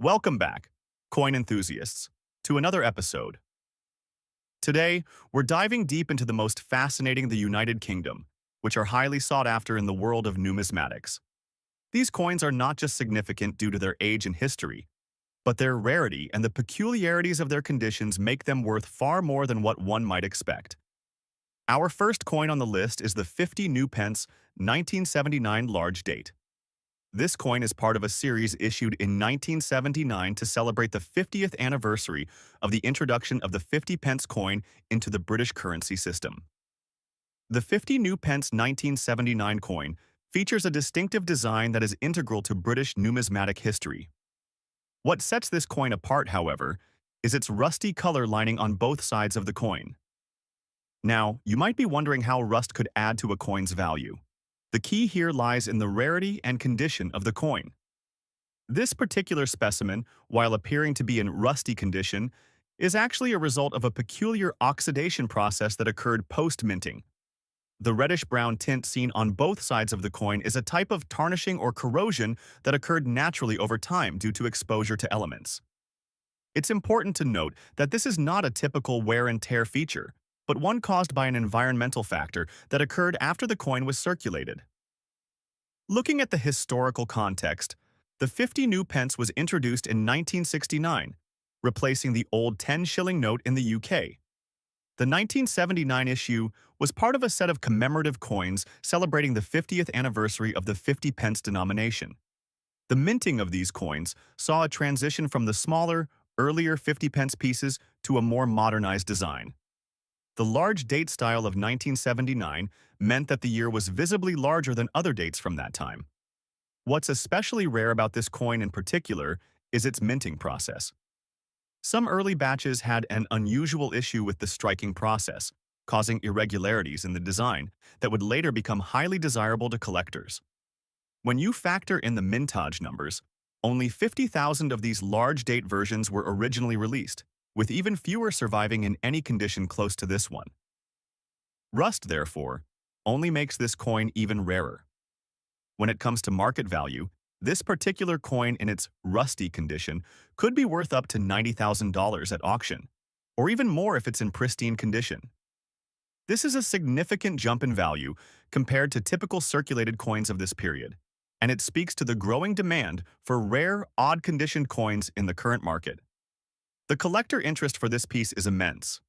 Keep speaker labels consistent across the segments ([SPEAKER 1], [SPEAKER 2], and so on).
[SPEAKER 1] Welcome back, coin enthusiasts, to another episode. Today, we're diving deep into the most fascinating the United Kingdom, which are highly sought after in the world of numismatics. These coins are not just significant due to their age and history, but their rarity and the peculiarities of their conditions make them worth far more than what one might expect. Our first coin on the list is the 50 new pence 1979 large date. This coin is part of a series issued in 1979 to celebrate the 50th anniversary of the introduction of the 50 pence coin into the British currency system. The 50 new pence 1979 coin features a distinctive design that is integral to British numismatic history. What sets this coin apart, however, is its rusty color lining on both sides of the coin. Now, you might be wondering how rust could add to a coin's value. The key here lies in the rarity and condition of the coin. This particular specimen, while appearing to be in rusty condition, is actually a result of a peculiar oxidation process that occurred post-minting. The reddish-brown tint seen on both sides of the coin is a type of tarnishing or corrosion that occurred naturally over time due to exposure to elements. It's important to note that this is not a typical wear and tear feature, but one caused by an environmental factor that occurred after the coin was circulated. Looking at the historical context, the 50 new pence was introduced in 1969, replacing the old 10-shilling note in the UK. The 1979 issue was part of a set of commemorative coins celebrating the 50th anniversary of the 50 pence denomination. The minting of these coins saw a transition from the smaller, earlier 50 pence pieces to a more modernized design. The large date style of 1979 meant that the year was visibly larger than other dates from that time. What's especially rare about this coin in particular is its minting process. Some early batches had an unusual issue with the striking process, causing irregularities in the design that would later become highly desirable to collectors. When you factor in the mintage numbers, only 50,000 of these large date versions were originally released, with even fewer surviving in any condition close to this one. Rust, therefore, only makes this coin even rarer. When it comes to market value, this particular coin in its rusty condition could be worth up to $90,000 at auction, or even more if it's in pristine condition. This is a significant jump in value compared to typical circulated coins of this period, and it speaks to the growing demand for rare, odd-conditioned coins in the current market. The collector interest for this piece is immense.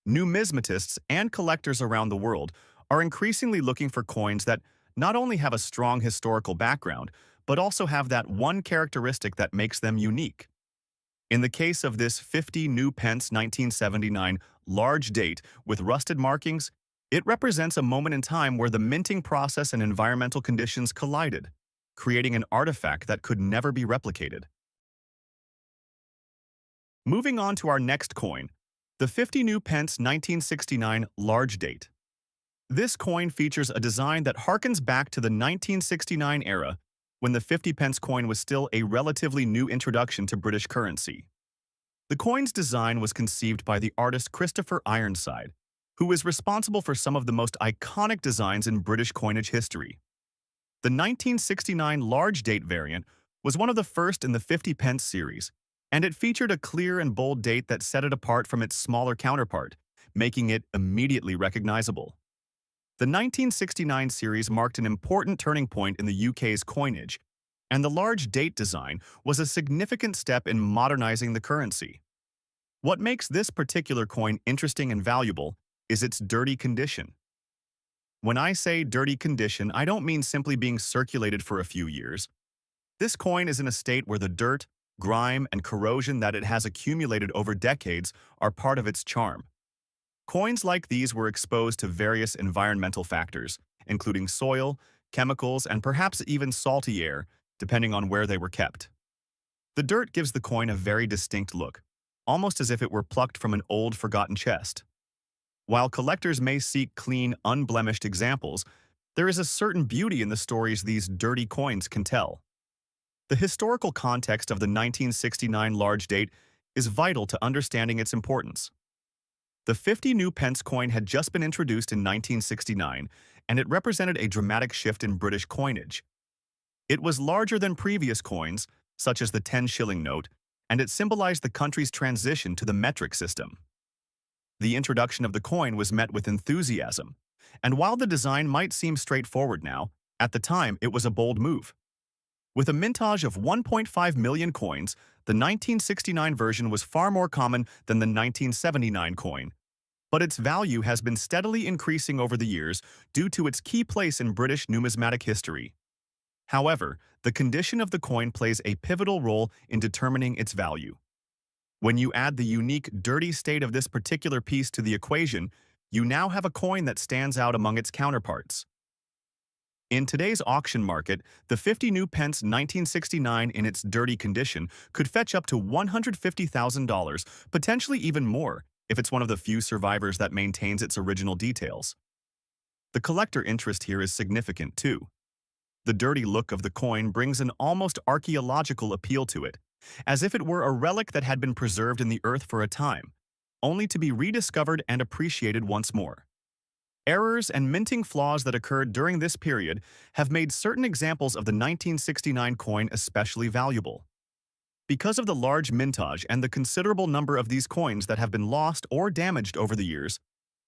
[SPEAKER 1] Numismatists and collectors around the world are increasingly looking for coins that not only have a strong historical background, but also have that one characteristic that makes them unique. In the case of this 50 new pence 1979 large date with rusted markings, it represents a moment in time where the minting process and environmental conditions collided, creating an artifact that could never be replicated. Moving on to our next coin, the 50 new pence 1969 large date. This coin features a design that harkens back to the 1969 era, when the 50 pence coin was still a relatively new introduction to British currency. The coin's design was conceived by the artist Christopher Ironside, who is responsible for some of the most iconic designs in British coinage history. The 1969 large date variant was one of the first in the 50 pence series, and it featured a clear and bold date that set it apart from its smaller counterpart, making it immediately recognizable. The 1969 series marked an important turning point in the UK's coinage, and the large date design was a significant step in modernizing the currency. What makes this particular coin interesting and valuable is its dirty condition. When I say dirty condition, I don't mean simply being circulated for a few years. This coin is in a state where the dirt, grime, and corrosion that it has accumulated over decades are part of its charm. Coins like these were exposed to various environmental factors, including soil, chemicals, and perhaps even salty air, depending on where they were kept. The dirt gives the coin a very distinct look, almost as if it were plucked from an old, forgotten chest. While collectors may seek clean, unblemished examples, there is a certain beauty in the stories these dirty coins can tell. The historical context of the 1969 large date is vital to understanding its importance. The 50 new pence coin had just been introduced in 1969, and it represented a dramatic shift in British coinage. It was larger than previous coins, such as the 10-shilling note, and it symbolized the country's transition to the metric system. The introduction of the coin was met with enthusiasm, and while the design might seem straightforward now, at the time it was a bold move. With a mintage of 1.5 million coins, the 1969 version was far more common than the 1979 coin, but its value has been steadily increasing over the years due to its key place in British numismatic history. However, the condition of the coin plays a pivotal role in determining its value. When you add the unique, dirty state of this particular piece to the equation, you now have a coin that stands out among its counterparts. In today's auction market, the 50 new pence 1969 in its dirty condition could fetch up to $150,000, potentially even more, if it's one of the few survivors that maintains its original details. The collector interest here is significant too. The dirty look of the coin brings an almost archaeological appeal to it, as if it were a relic that had been preserved in the earth for a time, only to be rediscovered and appreciated once more. Errors and minting flaws that occurred during this period have made certain examples of the 1969 coin especially valuable. Because of the large mintage and the considerable number of these coins that have been lost or damaged over the years,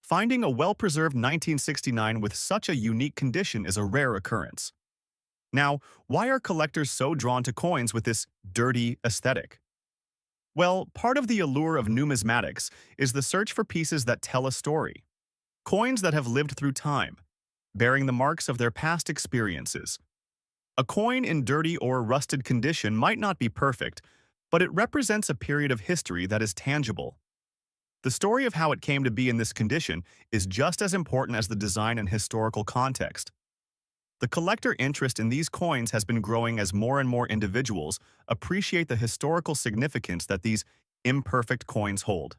[SPEAKER 1] finding a well-preserved 1969 with such a unique condition is a rare occurrence. Now, why are collectors so drawn to coins with this dirty aesthetic? Well, part of the allure of numismatics is the search for pieces that tell a story. Coins that have lived through time, bearing the marks of their past experiences. A coin in dirty or rusted condition might not be perfect, but it represents a period of history that is tangible. The story of how it came to be in this condition is just as important as the design and historical context. The collector interest in these coins has been growing as more and more individuals appreciate the historical significance that these imperfect coins hold.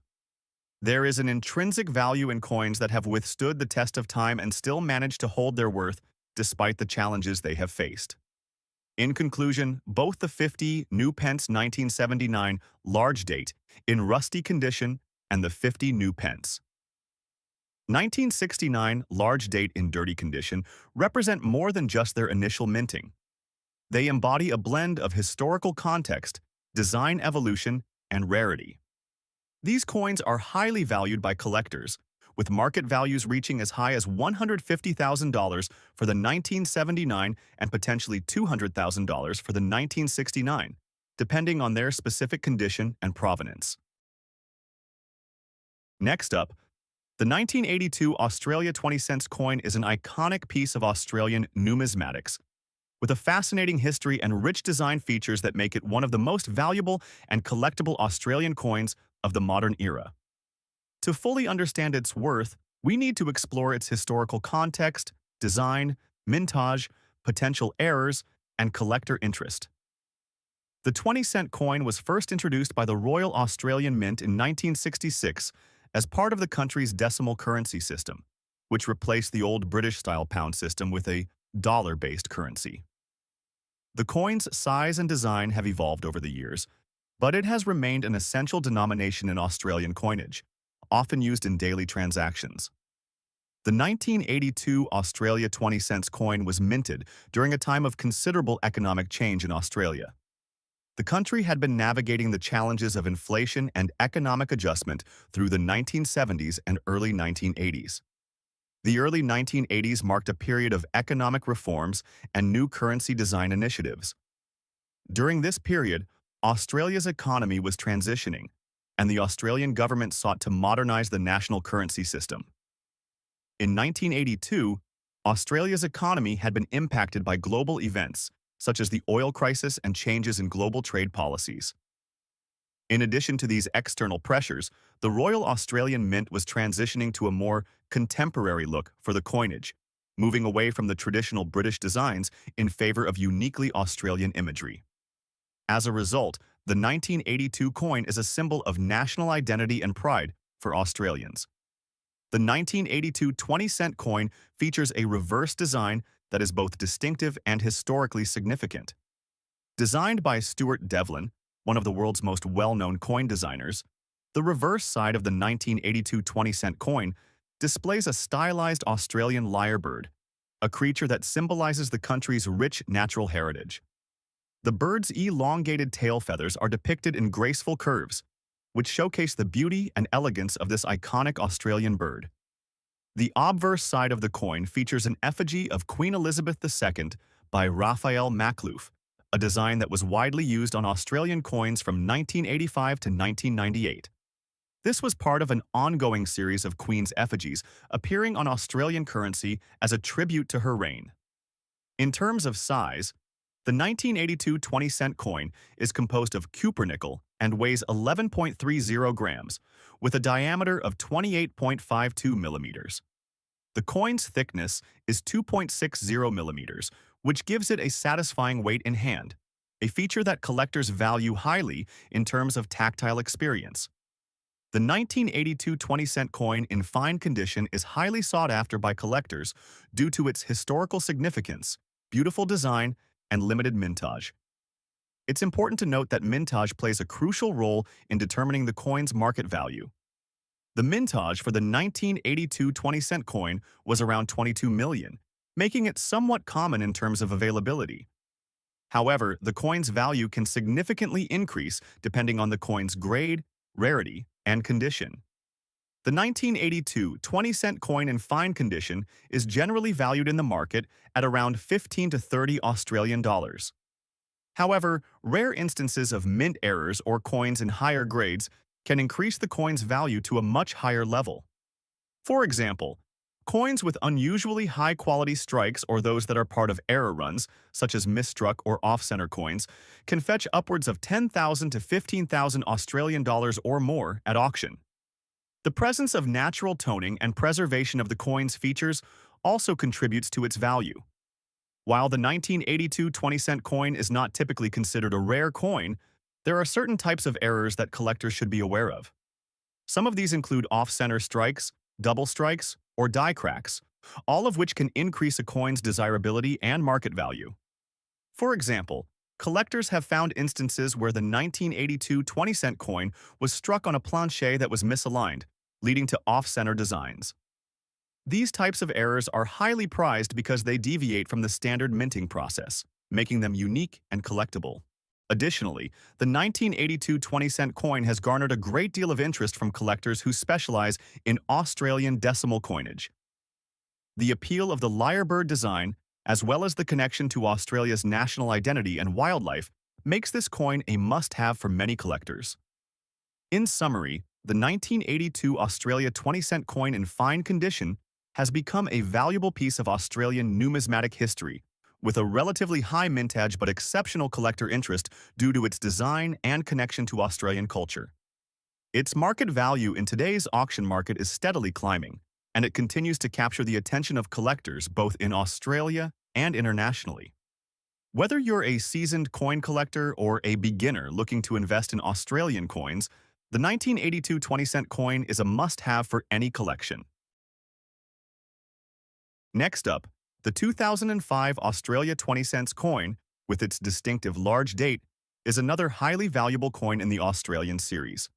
[SPEAKER 1] There is an intrinsic value in coins that have withstood the test of time and still managed to hold their worth despite the challenges they have faced. In conclusion, both the 50 new pence 1979 large date in rusty condition and the 50 new pence 1969 large date in dirty condition represent more than just their initial minting. They embody a blend of historical context, design evolution, and rarity. These coins are highly valued by collectors, with market values reaching as high as $150,000 for the 1979 and potentially $200,000 for the 1969, depending on their specific condition and provenance. Next up, the 1982 Australia 20-cent coin is an iconic piece of Australian numismatics, with a fascinating history and rich design features that make it one of the most valuable and collectible Australian coins of the modern era. To fully understand its worth, we need to explore its historical context, design, mintage, potential errors, and collector interest. The 20-cent coin was first introduced by the Royal Australian Mint in 1966 as part of the country's decimal currency system, which replaced the old British-style pound system with a dollar-based currency. The coin's size and design have evolved over the years, but it has remained an essential denomination in Australian coinage, often used in daily transactions. The 1982 Australia 20-cent coin was minted during a time of considerable economic change in Australia. The country had been navigating the challenges of inflation and economic adjustment through the 1970s and early 1980s. The early 1980s marked a period of economic reforms and new currency design initiatives. During this period, Australia's economy was transitioning, and the Australian government sought to modernize the national currency system. In 1982, Australia's economy had been impacted by global events, such as the oil crisis and changes in global trade policies. In addition to these external pressures, the Royal Australian Mint was transitioning to a more contemporary look for the coinage, moving away from the traditional British designs in favor of uniquely Australian imagery. As a result, the 1982 coin is a symbol of national identity and pride for Australians. The 1982 20-cent coin features a reverse design that is both distinctive and historically significant. Designed by Stuart Devlin, one of the world's most well-known coin designers, the reverse side of the 1982 20-cent coin displays a stylized Australian lyrebird, a creature that symbolizes the country's rich natural heritage. The bird's elongated tail feathers are depicted in graceful curves, which showcase the beauty and elegance of this iconic Australian bird. The obverse side of the coin features an effigy of Queen Elizabeth II by Raphael Makhlouf, a design that was widely used on Australian coins from 1985 to 1998. This was part of an ongoing series of Queen's effigies appearing on Australian currency as a tribute to her reign. In terms of size, the 1982 20-cent coin is composed of cupronickel and weighs 11.30 grams, with a diameter of 28.52 millimeters. The coin's thickness is 2.60 millimeters, which gives it a satisfying weight in hand, a feature that collectors value highly in terms of tactile experience. The 1982 20-cent coin in fine condition is highly sought after by collectors due to its historical significance, beautiful design, and limited mintage. It's important to note that mintage plays a crucial role in determining the coin's market value. The mintage for the 1982 20-cent coin was around 22 million, making it somewhat common in terms of availability. However, the coin's value can significantly increase depending on the coin's grade, rarity, and condition. The 1982 20-cent coin in fine condition is generally valued in the market at around 15 to 30 Australian dollars. However, rare instances of mint errors or coins in higher grades can increase the coin's value to a much higher level. For example, coins with unusually high-quality strikes or those that are part of error runs, such as misstruck or off-center coins, can fetch upwards of 10,000 to 15,000 Australian dollars or more at auction. The presence of natural toning and preservation of the coin's features also contributes to its value. While the 1982 20-cent coin is not typically considered a rare coin, there are certain types of errors that collectors should be aware of. Some of these include off-center strikes, double strikes, or die cracks, all of which can increase a coin's desirability and market value. For example, collectors have found instances where the 1982 20-cent coin was struck on a planche that was misaligned, leading to off-center designs. These types of errors are highly prized because they deviate from the standard minting process, making them unique and collectible. Additionally, the 1982 20-cent coin has garnered a great deal of interest from collectors who specialize in Australian decimal coinage. The appeal of the lyrebird design, as well as the connection to Australia's national identity and wildlife, makes this coin a must-have for many collectors. In summary, the 1982 Australia 20-cent coin in fine condition has become a valuable piece of Australian numismatic history, with a relatively high mintage but exceptional collector interest due to its design and connection to Australian culture. Its market value in today's auction market is steadily climbing, and it continues to capture the attention of collectors both in Australia and internationally. Whether you're a seasoned coin collector or a beginner looking to invest in Australian coins, the 1982 20-cent coin is a must-have for any collection. Next up, the 2005 Australia 20 cents coin, with its distinctive large date, is another highly valuable coin in the Australian series.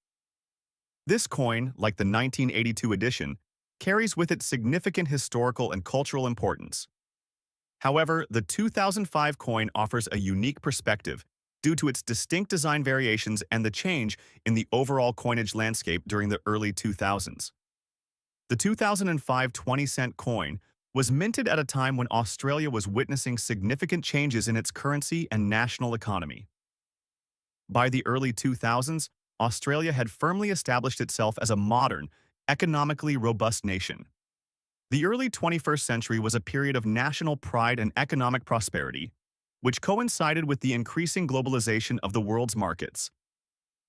[SPEAKER 1] This coin, like the 1982 edition, carries with it significant historical and cultural importance. However, the 2005 coin offers a unique perspective due to its distinct design variations and the change in the overall coinage landscape during the early 2000s. The 2005 20-cent coin was minted at a time when Australia was witnessing significant changes in its currency and national economy. By the early 2000s, Australia had firmly established itself as a modern, economically robust nation. The early 21st century was a period of national pride and economic prosperity, which coincided with the increasing globalization of the world's markets.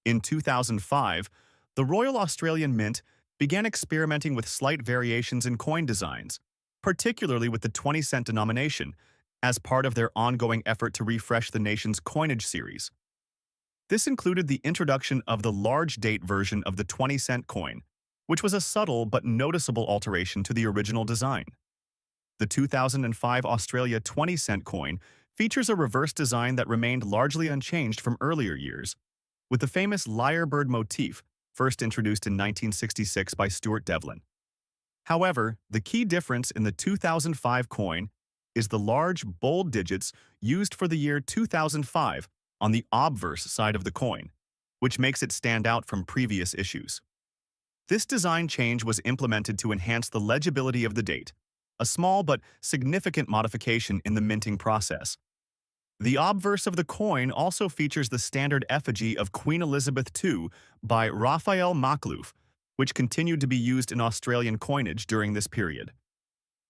[SPEAKER 1] In 2005, the Royal Australian Mint began experimenting with slight variations in coin designs, particularly with the 20-cent denomination, as part of their ongoing effort to refresh the nation's coinage series. This included the introduction of the large date version of the 20-cent coin, which was a subtle but noticeable alteration to the original design. The 2005 Australia 20-cent coin features a reverse design that remained largely unchanged from earlier years, with the famous lyrebird motif first introduced in 1966 by Stuart Devlin. However, the key difference in the 2005 coin is the large, bold digits used for the year 2005 on the obverse side of the coin, which makes it stand out from previous issues. This design change was implemented to enhance the legibility of the date, a small but significant modification in the minting process. The obverse of the coin also features the standard effigy of Queen Elizabeth II by Raphael Makhlouf, which continued to be used in Australian coinage during this period.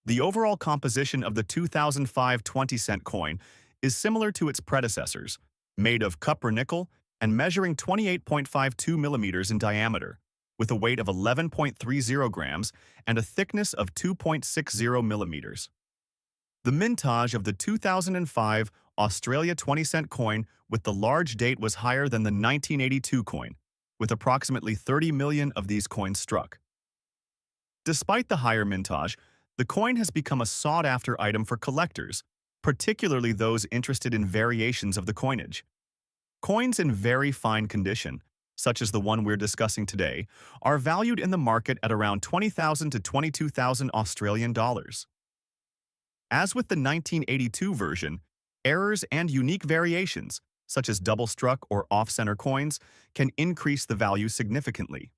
[SPEAKER 1] The overall composition of the 2005 20-cent coin is similar to its predecessors, made of copper nickel and measuring 28.52 millimeters in diameter, with a weight of 11.30 grams and a thickness of 2.60 millimeters. The mintage of the 2005 Australia 20-cent coin with the large date was higher than the 1982 coin, with approximately 30 million of these coins struck. Despite the higher mintage, the coin has become a sought-after item for collectors, particularly those interested in variations of the coinage. Coins in very fine condition, such as the one we're discussing today, are valued in the market at around 20,000 to 22,000 Australian dollars. As with the 1982 version, errors and unique variations, such as double-struck or off-center coins, can increase the value significantly.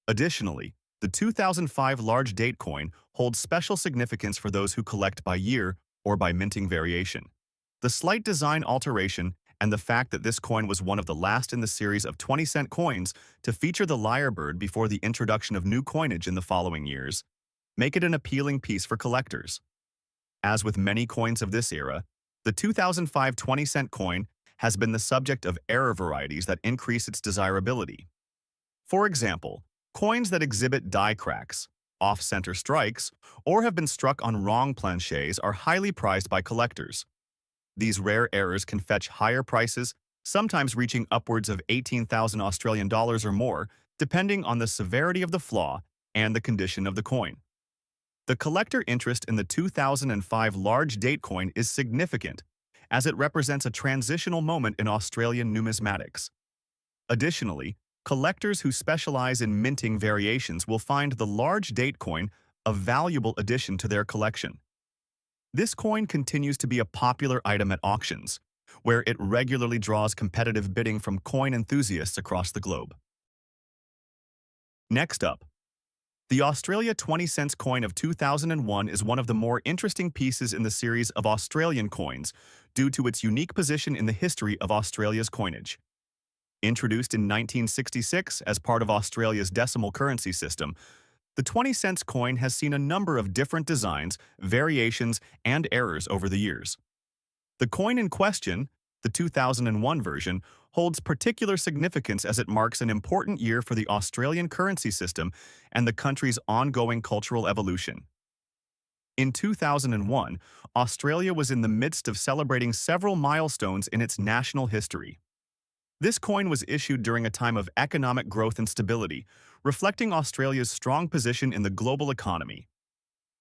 [SPEAKER 1] Additionally, the 2005 large date coin holds special significance for those who collect by year or by minting variation. The slight design alteration and the fact that this coin was one of the last in the series of 20-cent coins to feature the lyrebird before the introduction of new coinage in the following years make it an appealing piece for collectors. As with many coins of this era, the 2005 20-cent coin has been the subject of error varieties that increase its desirability. For example, coins that exhibit die cracks, off-center strikes, or have been struck on wrong planchets are highly prized by collectors. These rare errors can fetch higher prices, sometimes reaching upwards of 18,000 Australian dollars or more, depending on the severity of the flaw and the condition of the coin. The collector interest in the 2005 large date coin is significant, as it represents a transitional moment in Australian numismatics. Additionally, collectors who specialize in minting variations will find the large date coin a valuable addition to their collection. This coin continues to be a popular item at auctions, where it regularly draws competitive bidding from coin enthusiasts across the globe. Next up, the Australia 20-cent coin of 2001 is one of the more interesting pieces in the series of Australian coins due to its unique position in the history of Australia's coinage. Introduced in 1966 as part of Australia's decimal currency system, the 20-cent coin has seen a number of different designs, variations, and errors over the years. The coin in question, the 2001 version, holds particular significance as it marks an important year for the Australian currency system and the country's ongoing cultural evolution. In 2001, Australia was in the midst of celebrating several milestones in its national history. This coin was issued during a time of economic growth and stability, reflecting Australia's strong position in the global economy.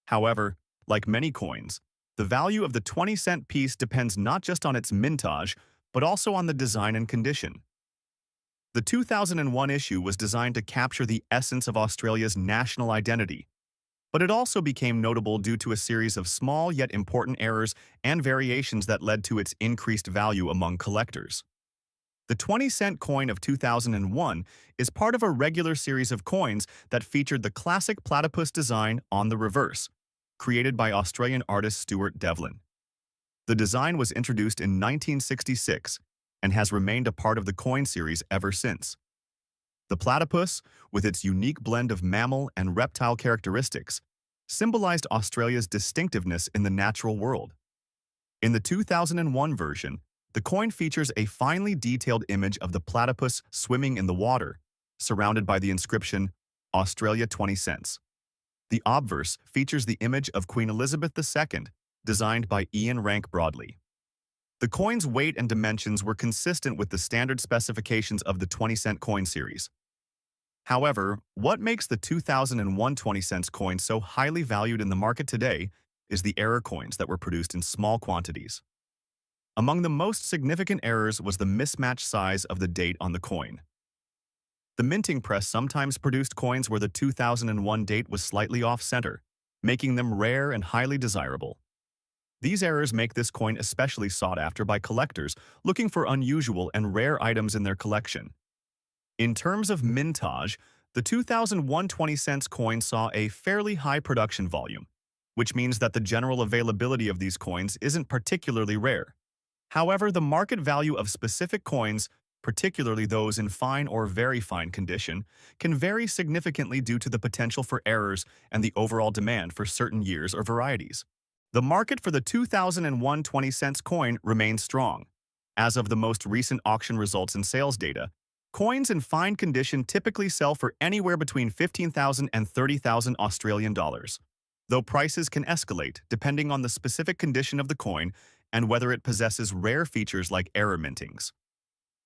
[SPEAKER 1] However, like many coins, the value of the 20-cent piece depends not just on its mintage, but also on the design and condition. The 2001 issue was designed to capture the essence of Australia's national identity, but it also became notable due to a series of small yet important errors and variations that led to its increased value among collectors. The 20-cent coin of 2001 is part of a regular series of coins that featured the classic platypus design on the reverse, created by Australian artist Stuart Devlin. The design was introduced in 1966 and has remained a part of the coin series ever since. The platypus, with its unique blend of mammal and reptile characteristics, symbolized Australia's distinctiveness in the natural world. In the 2001 version, the coin features a finely detailed image of the platypus swimming in the water, surrounded by the inscription, Australia 20 cents. The obverse features the image of Queen Elizabeth II, designed by Ian Rank Broadley. The coin's weight and dimensions were consistent with the standard specifications of the 20-cent coin series. However, what makes the 2001 20-cent coin so highly valued in the market today is the error coins that were produced in small quantities. Among the most significant errors was the mismatched size of the date on the coin. The minting press sometimes produced coins where the 2001 date was slightly off-center, making them rare and highly desirable. These errors make this coin especially sought after by collectors looking for unusual and rare items in their collection. In terms of mintage, the 2001 20 cents coin saw a fairly high production volume, which means that the general availability of these coins isn't particularly rare. However, the market value of specific coins, particularly those in fine or very fine condition, can vary significantly due to the potential for errors and the overall demand for certain years or varieties. The market for the 2001 20 cents coin remains strong. As of the most recent auction results and sales data, coins in fine condition typically sell for anywhere between 15,000 and 30,000 Australian dollars, though prices can escalate depending on the specific condition of the coin and whether it possesses rare features like error mintings.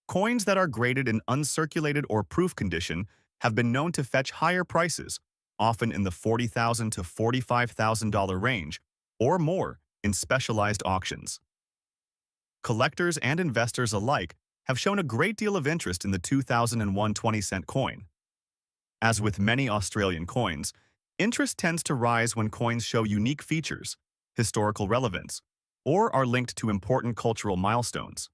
[SPEAKER 1] Coins that are graded in uncirculated or proof condition have been known to fetch higher prices, often in the $40,000 to $45,000 range, or more in specialized auctions. Collectors and investors alike have shown a great deal of interest in the 2001 20 cent coin. As with many Australian coins, interest tends to rise when coins show unique features, historical relevance, or are linked to important cultural milestones.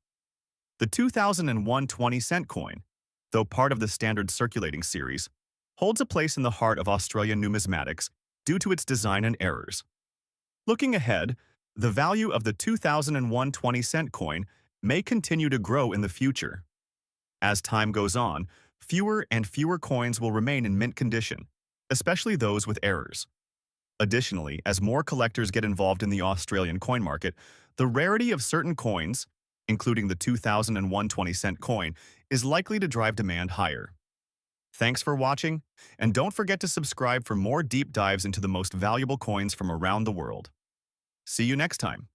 [SPEAKER 1] The 2001 20 cent coin, though part of the standard circulating series, holds a place in the heart of Australian numismatics due to its design and errors. Looking ahead, the value of the 2001 20 cent coin may continue to grow in the future. As time goes on, fewer and fewer coins will remain in mint condition, especially those with errors. Additionally, as more collectors get involved in the Australian coin market, the rarity of certain coins, including the 2001 20 cent coin, is likely to drive demand higher. Thanks for watching, and don't forget to subscribe for more deep dives into the most valuable coins from around the world. See you next time.